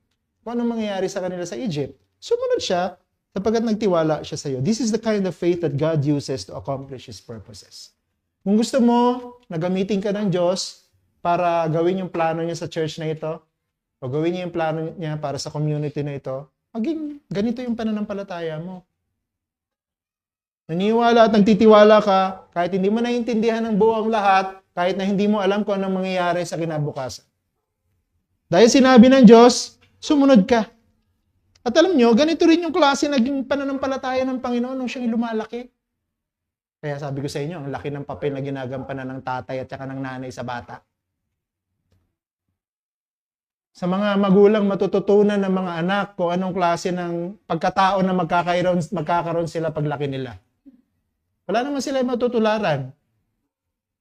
kung anong mangyayari sa kanila sa Egypt. Sumunod siya, sapagkat nagtiwala siya sa iyo. This is the kind of faith that God uses to accomplish His purposes. Kung gusto mo na gamitin ka ng Diyos para gawin yung plano niya sa church na ito, o gawin niya yung plano niya para sa community na ito, maging ganito yung pananampalataya mo. Naniniwala at nagtitiwala ka kahit hindi mo naiintindihan ng buong lahat, kahit na hindi mo alam kung anong mangyayari sa kinabukasan. Dahil sinabi ng Diyos, sumunod ka. At alam nyo, ganito rin yung klase naging pananampalataya ng Panginoon nung siyang lumalaki. Kaya sabi ko sa inyo, ang laki ng papel na ginagampanan ng tatay at saka ng nanay sa bata. Sa mga magulang, matututunan ng mga anak kung anong klase ng pagkatao na magkakaroon sila paglaki nila. Wala naman sila matutularan.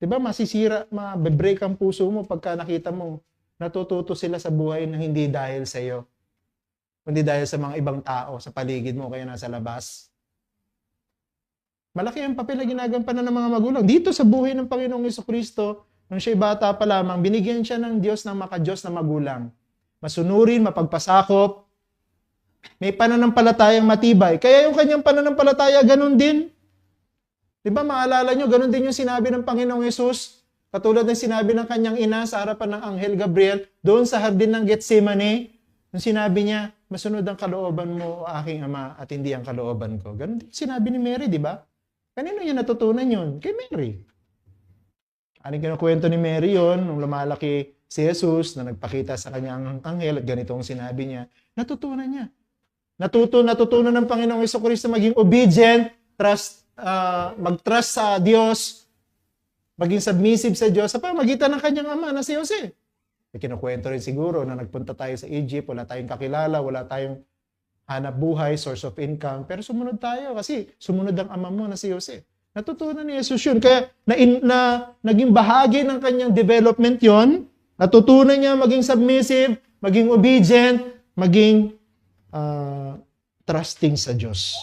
Diba, masisira, mabibreak ang puso mo pagka nakita mo natututo sila sa buhay na hindi dahil sa iyo, kundi dahil sa mga ibang tao sa paligid mo kaya nasa labas. Malaki ang papel na ginagampanan ng mga magulang. Dito sa buhay ng Panginoong Jesucristo, nung siya'y bata pa lamang, binigyan siya ng Diyos ng maka-Diyos na magulang. Masunurin, mapagpasakop, may pananampalatayang matibay. Kaya yung kanyang pananampalataya, ganun din. Diba, maalala nyo, ganun din yung sinabi ng Panginoong Yesus. Katulad ng sinabi ng kanyang ina sa harapan ng Anghel Gabriel, doon sa hardin ng Getsemane, nung sinabi niya, masunod ang kalooban mo, o aking ama, at hindi ang kalooban ko. Ganun din sinabi ni Mary, di ba? Kanino niya natutunan yun? Kay Mary. Anong kinukwento ni Mary yun, nung lumalaki si Jesus, na nagpakita sa kanyang anghel, at ganito ang sinabi niya, natutunan niya. Natutunan ng Panginoong Jesucristo maging obedient, mag-trust sa Diyos, maging submissive sa Diyos sa pamagitan ng kanyang ama na si Jose. Kinukwento rin siguro na nagpunta tayo sa Egypt, wala tayong kakilala, wala tayong hanap buhay, source of income, pero sumunod tayo kasi sumunod ang ama mo na si Jose. Natutunan ni Jesus yun. Kaya naging bahagi ng kanyang development yon. Natutunan niya maging submissive, maging obedient, maging trusting sa Diyos.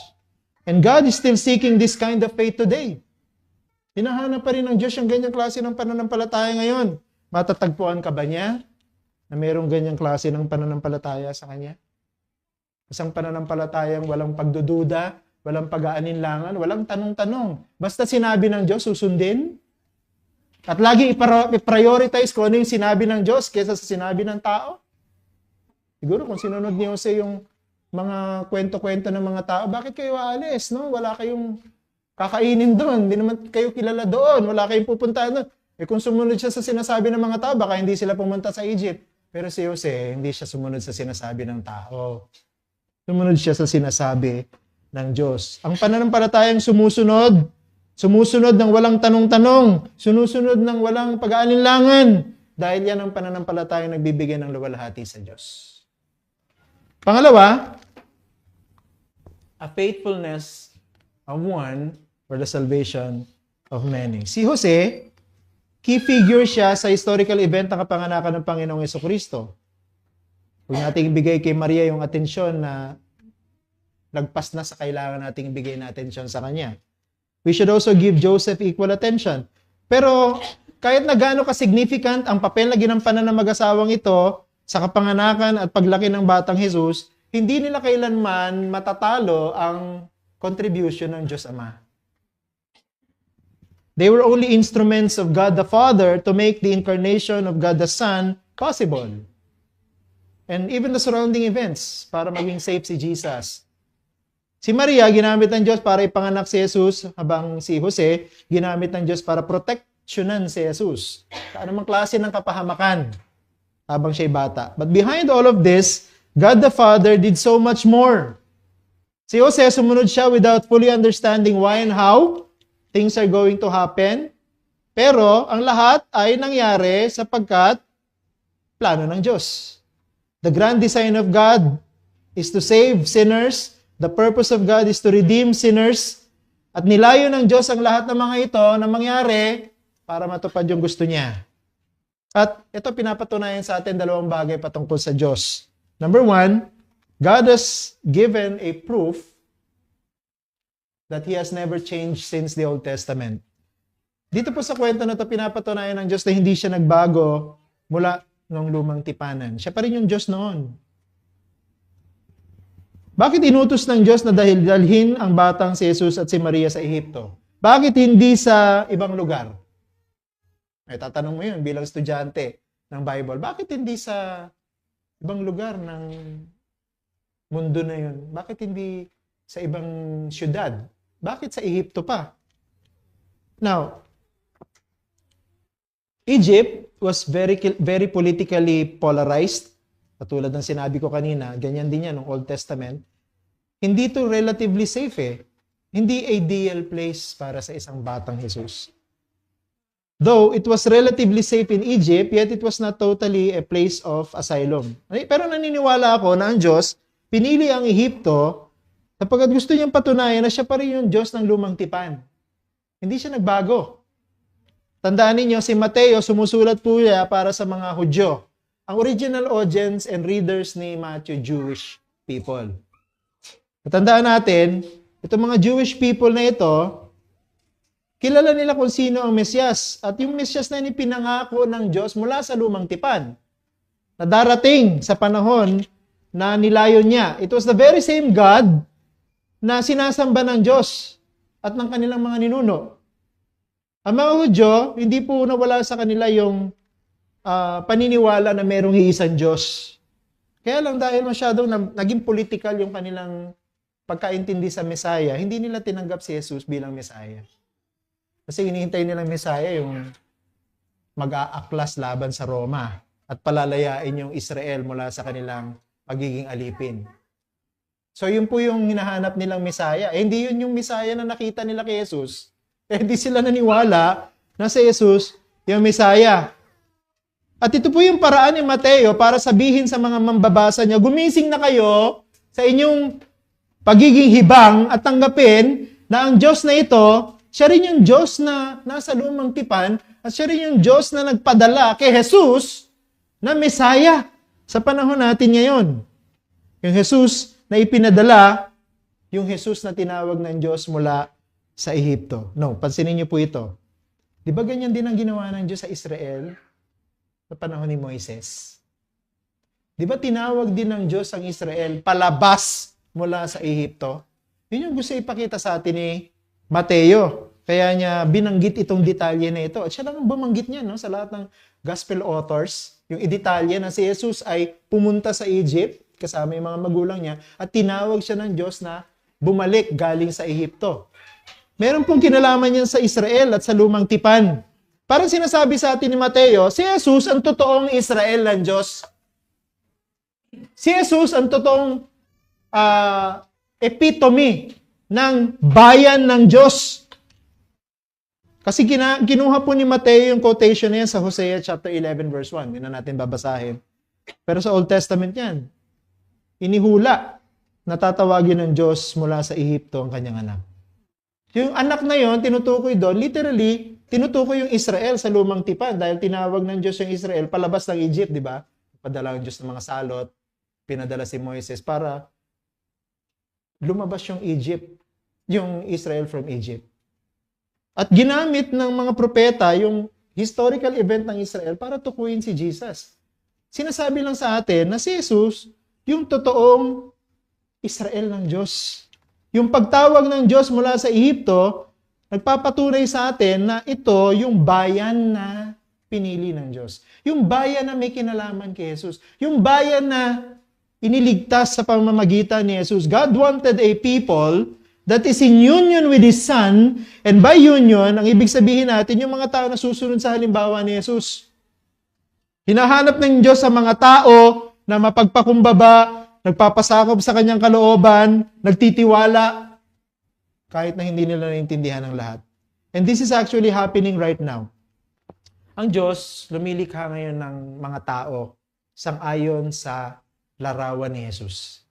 And God is still seeking this kind of faith today. Hinahanap pa rin ng Diyos yung ganyang klase ng pananampalataya ngayon. Matatagpuan ka ba niya na mayroong ganyang klase ng pananampalataya sa Kanya? Isang pananampalatayang walang pagdududa, walang pag-aalinlangan, walang tanong-tanong. Basta sinabi ng Diyos, susundin. At lagi i-prioritize kung ano yung sinabi ng Diyos kaysa sa sinabi ng tao. Siguro kung sinunod ni Jose yung mga kwento-kwento ng mga tao, bakit kayo aalis? No? Wala kayong kakainin doon. Hindi naman kayo kilala doon. Wala kayong pupuntahan doon. Kung sumunod siya sa sinasabi ng mga tao, baka hindi sila pumunta sa Egypt. Pero si Jose, hindi siya sumunod sa sinasabi ng tao. Sumunod siya sa sinasabi ng Diyos. Ang pananampalatayang sumusunod ng walang tanong-tanong, sumusunod ng walang pag-aalinlangan, dahil yan ang pananampalatayang nagbibigay ng luwalhati sa Diyos. Pangalawa, a faithfulness of one for the salvation of many. Si Jose, key figure siya sa historical event ng kapanganakan ng Panginoong Jesucristo. Huwag nating ibigay kay Maria yung atensyon na lagpas na sa kailangan nating ibigay na atensyon sa kanya. We should also give Joseph equal attention. Pero kahit na gaano ka-significant ang papel na ginampanan ng mag-asawang ito sa kapanganakan at paglaki ng batang Jesus, hindi nila kailanman matatalo ang contribution ng Diyos Ama. They were only instruments of God the Father to make the incarnation of God the Son possible. And even the surrounding events para maging safe si Jesus. Si Maria, ginamit ng Diyos para ipanganak si Jesus, habang si Jose, ginamit ng Diyos para proteksyonan si Jesus. Sa anumang klase ng kapahamakan habang siya'y bata. But behind all of this, God the Father did so much more. Si Jose, sumunod siya without fully understanding why and how things are going to happen. Pero ang lahat ay nangyari sapagkat plano ng Diyos. The grand design of God is to save sinners. The purpose of God is to redeem sinners. At nilayo ng Diyos ang lahat ng mga ito na mangyari para matupad yung gusto niya. At ito pinapatunayan sa atin dalawang bagay patungkol sa Diyos. Number one, God has given a proof that He has never changed since the Old Testament. Dito po sa kwento na ito, pinapatunayan ng Diyos na hindi siya nagbago mula nung lumang tipanan. Siya pa rin yung Diyos noon. Bakit inutos ng Diyos na dalhin ang batang si Jesus at si Maria sa Ehipto? Bakit hindi sa ibang lugar? Ay, tatanong mo yun bilang estudyante ng Bible. Bakit hindi sa ibang lugar ng mundo na yun? Bakit hindi sa ibang syudad? Bakit sa Ehipto pa? Now, Egypt was very politically polarized. Katulad ng sinabi ko kanina, ganyan din yan ng Old Testament. Hindi to relatively safe eh. Hindi ideal place para sa isang batang Jesus. Though it was relatively safe in Egypt, yet it was not totally a place of asylum. Pero naniniwala ako na ang Diyos pinili ang Ehipto sapagkat gusto niyang patunayan na siya pa rin yung Diyos ng lumang tipan. Hindi siya nagbago. Tandaan ninyo, si Mateo sumusulat po niya para sa mga Hudyo. Ang original audience and readers ni Matthew, Jewish people. Tandaan natin, itong mga Jewish people na ito, kilala nila kung sino ang Mesyas. At yung Mesyas na pinangako ng Diyos mula sa lumang tipan, na darating sa panahon na nilayon niya. It was the very same God na sinasamba ng Diyos at ng kanilang mga ninuno. Ang mga Hudyo, hindi po nawala sa kanila yung paniniwala na merong iisang Diyos. Kaya lang dahil masyadong naging political yung kanilang pagkaintindi sa Messiah, hindi nila tinanggap si Jesus bilang Messiah. Kasi hinihintay nilang Messiah yung mag-aaklas laban sa Roma at palalayain yung Israel mula sa kanilang pagiging alipin. So yun po yung hinahanap nilang Messiah. Hindi yun yung Messiah na nakita nila kay Jesus. Hindi sila naniwala na si Jesus yung Messiah. At ito po yung paraan ni Mateo para sabihin sa mga mambabasa niya, gumising na kayo sa inyong pagiging hibang at tanggapin na ang Diyos na ito, siya rin yung Diyos na nasa lumang tipan at siya rin yung Diyos na nagpadala kay Jesus na Messiah sa panahon natin ngayon. Yung Jesus na ipinadala, yung Jesus na tinawag ng Diyos mula sa Ehipto. No, pansinin niyo po ito. Di ba ganyan din ang ginawa ng Diyos sa Israel sa panahon ni Moises? Di ba tinawag din ng Diyos ang Israel palabas mula sa Ehipto? Yun yung gusto ipakita sa atin ni Mateo. Kaya niya binanggit itong detalye na ito. At siya lang ang bumanggit niya no, sa lahat ng gospel authors. Yung detalye na si Jesus ay pumunta sa Egypt kasama yung mga magulang niya at tinawag siya ng Diyos na bumalik galing sa Ehipto. Meron pong kinalaman yan sa Israel at sa lumang tipan. Parang sinasabi sa atin ni Mateo, si Jesus ang totoong Israel ng Diyos. Si Jesus ang totoong epitome ng bayan ng Diyos. Kasi kinuha po ni Mateo yung quotation na yan sa Hosea chapter 11 verse 1. Hindi na natin babasahin. Pero sa Old Testament yan, inihula na tatawagin ng Diyos mula sa Ehipto ang kanyang anak. Yung anak na yon, tinutukoy doon, literally, tinutukoy yung Israel sa lumang tipan dahil tinawag ng Diyos yung Israel palabas ng Egypt, di ba? Padala ng Diyos ng mga salot, pinadala si Moises para lumabas yung Egypt, yung Israel from Egypt. At ginamit ng mga propeta yung historical event ng Israel para tukuyin si Jesus. Sinasabi lang sa atin na si Jesus, yung totoong Israel ng Diyos. Yung pagtawag ng Diyos mula sa Ehipto, nagpapatunay sa atin na ito yung bayan na pinili ng Diyos. Yung bayan na may kinalaman kay Jesus. Yung bayan na iniligtas sa pamamagitan ni Jesus. God wanted a people that is in union with His Son, and by union, ang ibig sabihin natin, yung mga tao na susunod sa halimbawa ni Jesus. Hinahanap ng Diyos sa mga tao na mapagpakumbaba, nagpapasakop sa kanyang kalooban, nagtitiwala, kahit na hindi nila naintindihan ang lahat. And this is actually happening right now. Ang Diyos, lumilikha ngayon ng mga tao sang-ayon sa larawan ni Jesus.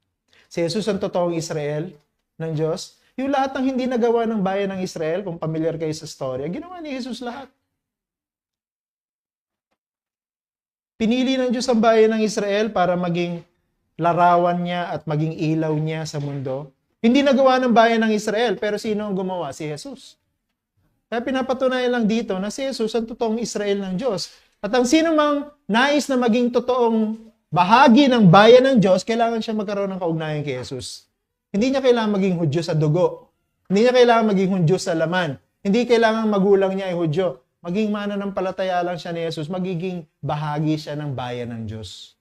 Si Jesus ang totoong Israel ng Diyos. Yung lahat ng hindi nagawa ng bayan ng Israel, kung familiar kayo sa storya, ginawa ni Jesus lahat. Pinili ng Diyos ang bayan ng Israel para maging larawan niya at maging ilaw niya sa mundo. Hindi nagawa ng bayan ng Israel, pero sino ang gumawa? Si Jesus. Kaya pinapatunayan lang dito na si Jesus ang totoong Israel ng Diyos. At ang sino mang nais na maging totoong bahagi ng bayan ng Diyos, kailangan siya magkaroon ng kaugnayan kay Jesus. Hindi niya kailangan maging Hudyo sa dugo. Hindi niya kailangan maging Hudyo sa laman. Hindi kailangan magulang niya ay Hudyo. Maging mananampalataya lang siya ni Jesus, magiging bahagi siya ng bayan ng Diyos.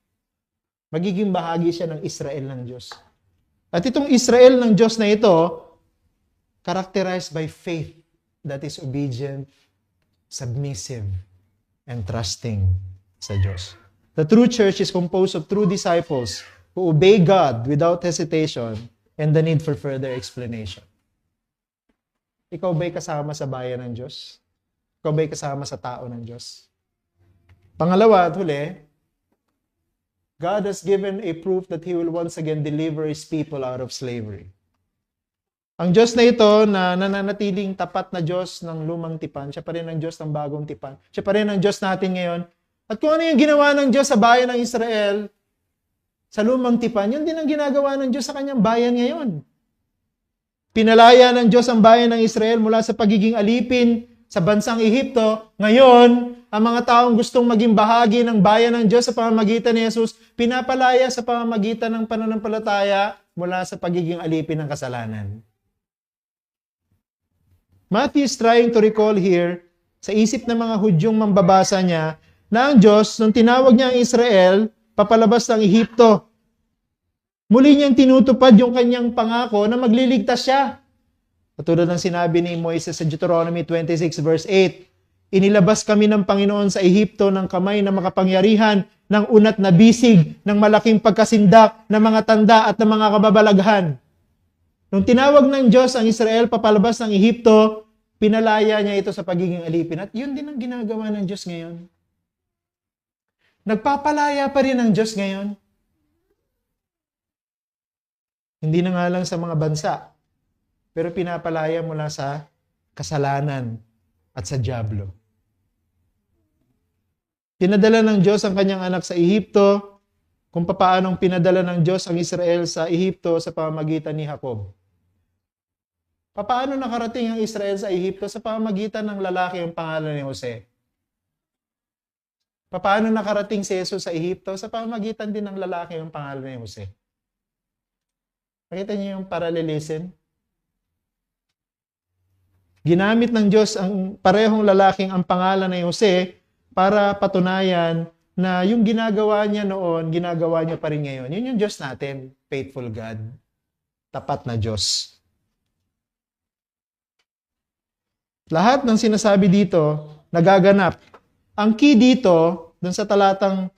Magiging bahagi siya ng Israel ng Diyos. At itong Israel ng Diyos na ito, characterized by faith that is obedient, submissive, and trusting sa Diyos. The true church is composed of true disciples who obey God without hesitation and the need for further explanation. Ikaw ba'y kasama sa bayan ng Diyos? Ikaw ba'y kasama sa tao ng Diyos? Pangalawa at huli, God has given a proof that He will once again deliver His people out of slavery. Ang Diyos na ito na nananatiling tapat na Diyos ng lumang tipan, siya pa rin ang Diyos ng bagong tipan. Siya pa rin ang Diyos natin ngayon. At kung ano yung ginawa ng Diyos sa bayan ng Israel, sa lumang tipan, yun din ang ginagawa ng Diyos sa kanyang bayan ngayon. Pinalaya ng Diyos ang bayan ng Israel mula sa pagiging alipin sa bansang Ehipto. Ngayon, ang mga taong gustong maging bahagi ng bayan ng Diyos sa pamamagitan ni Jesus, pinapalaya sa pamamagitan ng pananampalataya mula sa pagiging alipin ng kasalanan. Matthew is trying to recall here, sa isip ng mga Hudyong mambabasa niya, na ang Diyos, nung tinawag niya ang Israel, papalabas ng Ehipto, muli niyang tinutupad yung kanyang pangako na magliligtas siya. Katulad ng sinabi ni Moises sa Deuteronomy 26 verse 8, inilabas kami ng Panginoon sa Ehipto ng kamay na makapangyarihan, ng unat na bisig, ng malaking pagkasindak, ng mga tanda at ng mga kababalaghan. Nung tinawag ng Diyos ang Israel papalabas ng Ehipto, pinalaya niya ito sa pagiging alipin. At yun din ang ginagawa ng Diyos ngayon. Nagpapalaya pa rin ang Diyos ngayon. Hindi na nga lang sa mga bansa, pero pinapalaya mula sa kasalanan at sa dyablo. Pinadala ng Diyos ang kanyang anak sa Ehipto, kung paanong pinadala ng Diyos ang Israel sa Ehipto sa pamamagitan ni Jacob. Paano nakarating ang Israel sa Ehipto sa pamamagitan ng lalaki ang pangalan ni Jose? Paano nakarating si Jesus sa Ehipto sa pamamagitan din ng lalaki ang pangalan ni Jose? Nakita niyo yung parallelism? Ginamit ng Diyos ang parehong lalaking ang pangalan ni Jose para patunayan na yung ginagawa niya noon, ginagawa niya pa rin ngayon. Yun yung Diyos natin, faithful God, tapat na Diyos. Lahat ng sinasabi dito, nagaganap. Ang key dito, dun sa talatang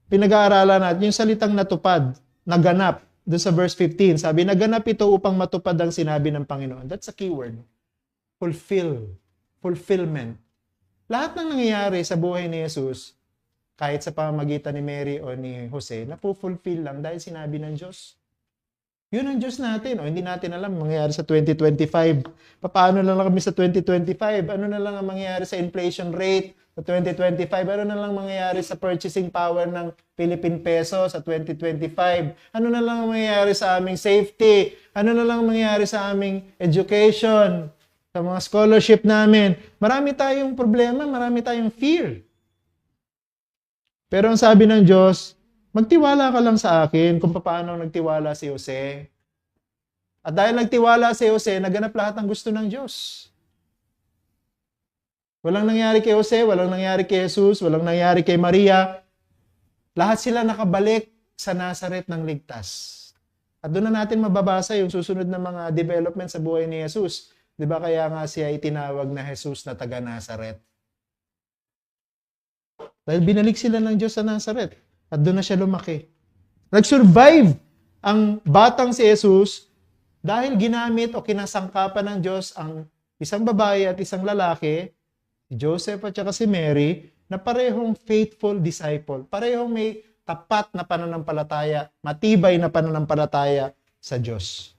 pinag-aaralan natin, yung salitang natupad, naganap, dun sa verse 15, sabi, naganap ito upang matupad ang sinabi ng Panginoon. That's a key word. Fulfillment. Lahat ng nangyayari sa buhay ni Jesus, kahit sa pamamagitan ni Mary o ni Jose, napufulfill lang dahil sinabi ng Diyos. Yun ang Diyos natin. O hindi natin alam mangyayari sa 2025. Paano na lang kami sa 2025? Ano na lang ang mangyayari sa inflation rate sa 2025? Ano na lang mangyayari sa purchasing power ng Philippine peso sa 2025? Ano na lang ang mangyayari sa aming safety? Ano na lang ang mangyayari sa aming education? Sa mga scholarship namin? Marami tayong problema, marami tayong fear. Pero ang sabi ng Diyos, magtiwala ka lang sa akin kung paano nagtiwala si Jose. At dahil nagtiwala si Jose, naganap lahat ng gusto ng Diyos. Walang nangyari kay Jose, walang nangyari kay Jesus, walang nangyari kay Maria. Lahat sila nakabalik sa Nazaret ng ligtas. At doon na natin mababasa yung susunod na mga development sa buhay ni Jesus. Di ba kaya nga siya itinawag na Jesus na taga Nazaret? Dahil binalik sila ng Diyos sa Nazaret. At doon na siya lumaki. Nag-survive ang batang si Jesus dahil ginamit o kinasangkapan ng Diyos ang isang babae at isang lalaki, si Joseph at saka si Mary, na parehong faithful disciple. Parehong may tapat na pananampalataya, matibay na pananampalataya sa Diyos.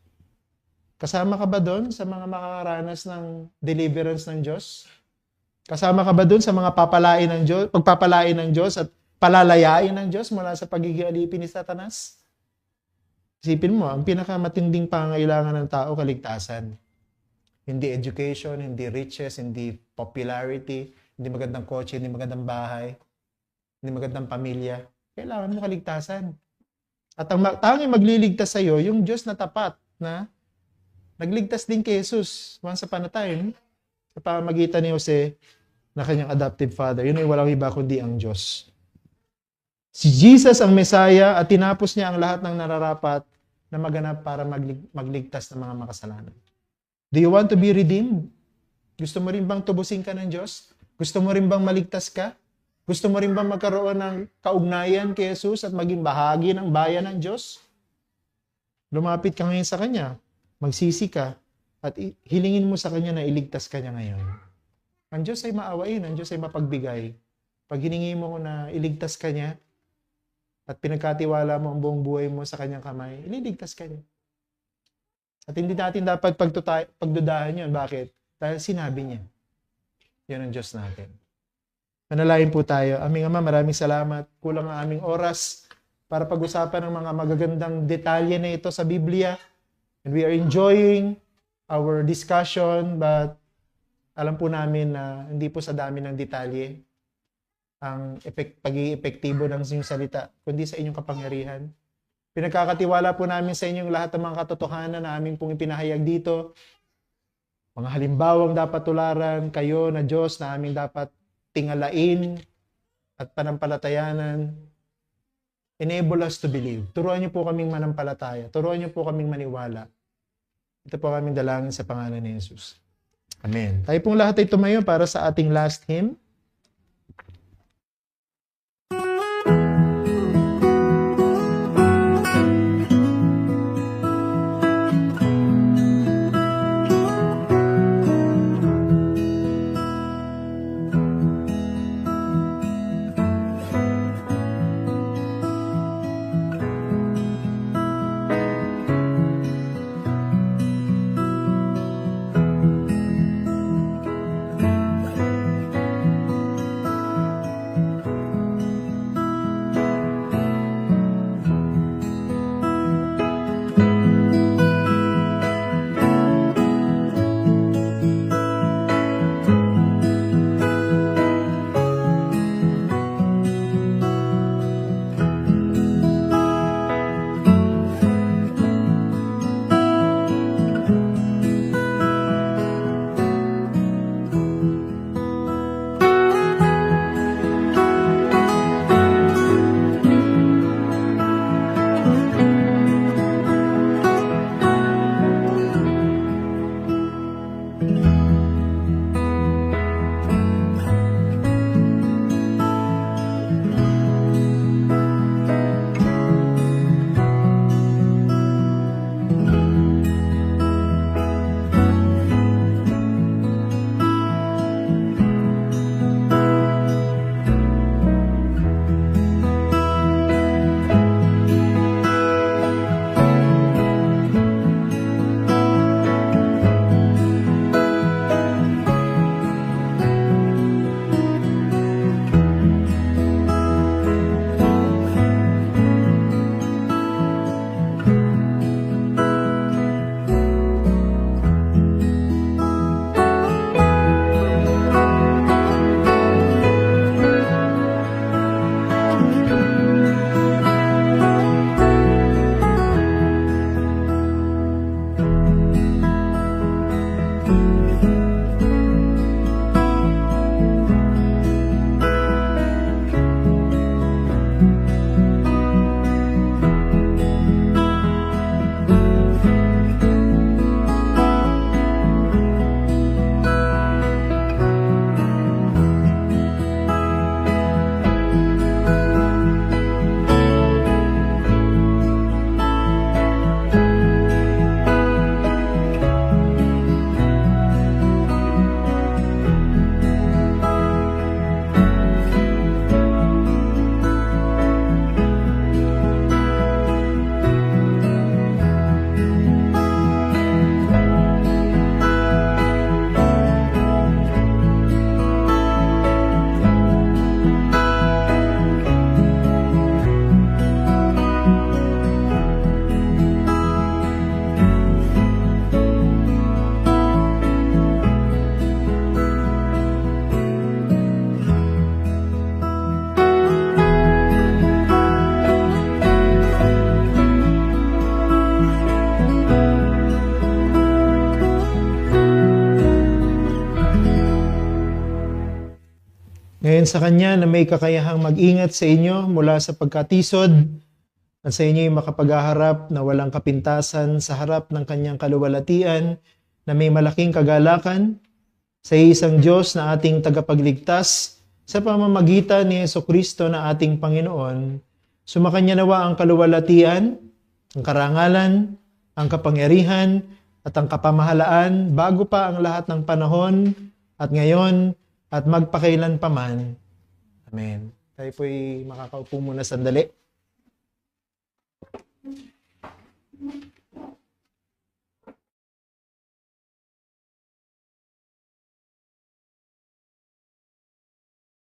Kasama ka ba doon sa mga makakaranas ng deliverance ng Diyos? Kasama ka ba doon sa mga papalain ng Diyos, pagpapalain ng Diyos at palalayain ng Diyos mula sa pagiging alipin ni Satanas? Isipin mo, ang pinakamatinding pangangailangan ng tao, kaligtasan. Hindi education, hindi riches, hindi popularity, hindi magandang kotse, hindi magandang bahay, hindi magandang pamilya. Kailangan mo kaligtasan. At ang tanging magliligtas sa iyo, yung Diyos na tapat na nagligtas din kay Jesus once upon a time sa pamamagitan ni Jose na kanyang adoptive father. Yun ay walang iba kundi ang Diyos. Si Jesus ang Messiah at tinapos niya ang lahat ng nararapat na maganap para magligtas ng mga makasalanan. Do you want to be redeemed? Gusto mo rin bang tubusin ka ng Diyos? Gusto mo rin bang maligtas ka? Gusto mo rin bang magkaroon ng kaugnayan kay Jesus at maging bahagi ng bayan ng Diyos? Lumapit ka ngayon sa Kanya, magsisi ka, at hilingin mo sa Kanya na iligtas ka niya ngayon. Ang Diyos ay maawain, ang Diyos ay mapagbigay. Pag hiningi mo na iligtas ka niya, at pinagkatiwala mo ang buong buhay mo sa Kanyang kamay, ililigtas ka niya. At hindi natin dapat pagdudahan yun. Bakit? Dahil sinabi niya. Yan ang Diyos natin. Manalangin po tayo. Aming Ama, maraming salamat. Kulang ang aming oras para pag-usapan ng mga magagandang detalye na ito sa Biblia. And we are enjoying our discussion, but alam po namin na hindi po sa dami ng detalye ang pagiging epektibo ng inyong salita, kundi sa inyong kapangyarihan. Pinagkakatiwala po namin sa inyong lahat ng mga katotohanan na aming pong ipinahayag dito. Mga halimbawang dapat tularan, kayo na Diyos na aming dapat tingalain at panampalatayanan. Enable us to believe. Turuan niyo po kaming manampalataya. Turuan niyo po kaming maniwala. Ito po kaming dalangin sa pangalan ni Jesus. Amen. Tayo pong lahat ay tumayo para sa ating last hymn. Ngayon sa Kanya na may kakayahang mag-ingat sa inyo mula sa pagkatisod at sa inyo'y makapaghaharap na walang kapintasan sa harap ng kanyang kaluwalhatian na may malaking kagalakan sa isang Diyos na ating tagapagligtas sa pamamagitan ni Jesucristo na ating Panginoon. Sumakanya nawa ang kaluwalhatian, ang karangalan, ang kapangyarihan, at ang kapamahalaan bago pa ang lahat ng panahon at ngayon at magpakailan paman. Amen. Tayo po'y makakaupo muna sandali.